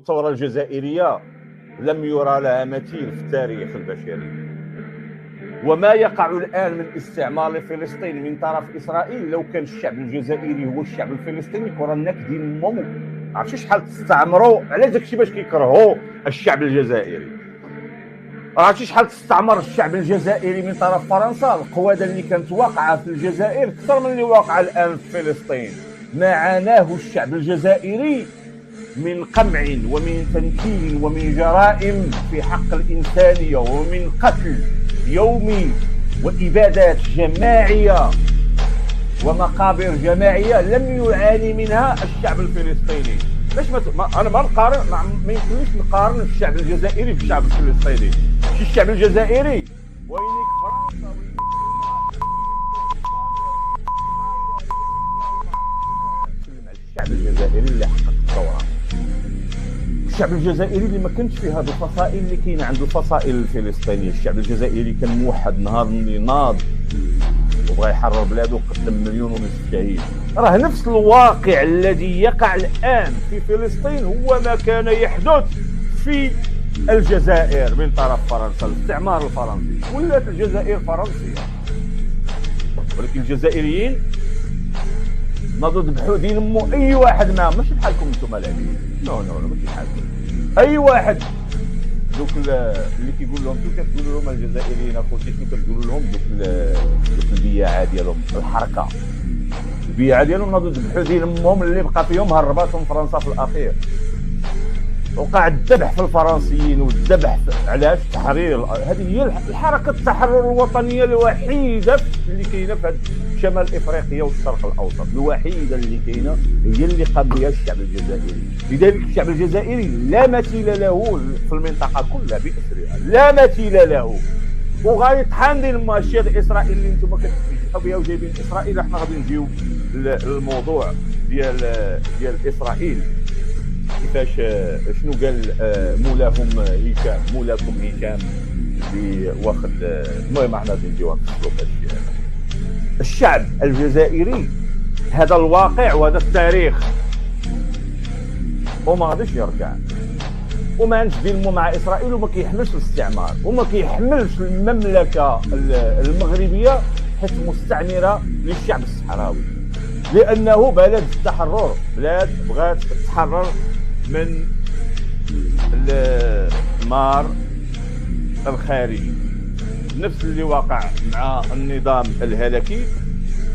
الثورة الجزائرية لم يرى لها مثيل في التاريخ البشري. وما يقع الآن من استعمار لفلسطين من طرف إسرائيل، لو كان الشعب الجزائري هو الشعب الفلسطيني كون الناس دين امهم. عرفتي شحال تستعمروا على داكشي باش كيكرهوا الشعب الجزائري؟ عرفتي شحال تستعمر الشعب الجزائري من طرف فرنسا؟ القواده اللي كانت واقعه في الجزائر اكثر من اللي واقعه الان في فلسطين. ما عاناه الشعب الجزائري من قمع ومن تنكيل ومن جرائم في حق الإنسانية ومن قتل يومي وإبادات جماعية ومقابر جماعية لم يعاني منها الشعب الفلسطيني. باش انا ما نقارن، ما يمكنليش نقارن الشعب الجزائري بالشعب الفلسطيني. شي الشعب الجزائري وينك فرنسا الشعب الجزائري اللي حقق الثورة، الشعب الجزائري اللي ما كانش فيه هذه الفصائل اللي كاينه عند الفصائل الفلسطينيه. الشعب الجزائري كان موحد نهار اللي ناض وبغى يحرر بلاده وقدم 1.5 مليون شهيد. راه نفس الواقع الذي يقع الان في فلسطين هو ما كان يحدث في الجزائر من طرف فرنسا. الاستعمار الفرنسي ولات الجزائر فرنسيه، ولكن الجزائريين ناضوا ذبحوا دين امو اي واحد معهم، ماشي بحالكم انتم العبيد. نو ماشي بحالكم. اي واحد دوك اللي كيقول لهم شنو كتقولوا لهم الجزائريين اخوتي، شنو كتقولوا لهم دوك البياعه ديالهم، الحركه البياعه ديالهم ناضوا ذبحوا دين امهم اللي بقى فيهم هرباتهم فرنسا في الاخير. وقع الذبح في الفرنسيين والذبح علاش؟ التحرير. هذه هي الحركه التحرر الوطنيه الوحيده اللي كاينه في شمال افريقيا والشرق الاوسط، الوحيده اللي كاينه هي اللي قام بها الشعب الجزائري. لذلك الشعب الجزائري لا مثيل له في المنطقه كلها باسرها، لا مثيل له. وغايطحن ديال الماشيه الاسرائيلي اللي انتم كتفتحوا بها وجايبين اسرائيل. احنا غادي نجيو للموضوع ديال اسرائيل، كيفاش شنو قال مولاهم هشام، مولاكم هشام اللي واخد. المهم احنا غادي نجيو نفصلوا هذا الشعب الجزائري، هذا الواقع وهذا التاريخ وما غاديش يرجع. وما عندش دينمو مع اسرائيل، وما كيحملش الاستعمار، وما كيحملش المملكه المغربيه حيت مستعمره للشعب الصحراوي، لانه بلد التحرر، بلاد بغات تتحرر من النار الخارجي. نفس اللي واقع مع النظام الهلكي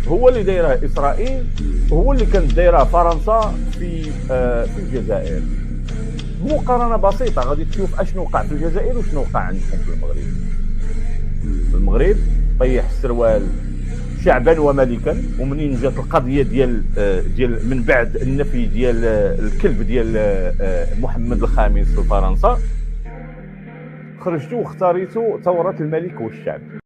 هو اللي دايره اسرائيل، وهو اللي كانت دايره فرنسا في الجزائر. مقارنه بسيطه غادي تشوف اشنو وقع في الجزائر وشنو وقع عندكم في المغرب. المغرب طيح السروال شعبا وملكا، ومنين جات القضيه ديال من بعد النفي ديال الكلب ديال محمد الخامس في فرنسا، خرجتوا واختاريتوا ثوره الملك والشعب.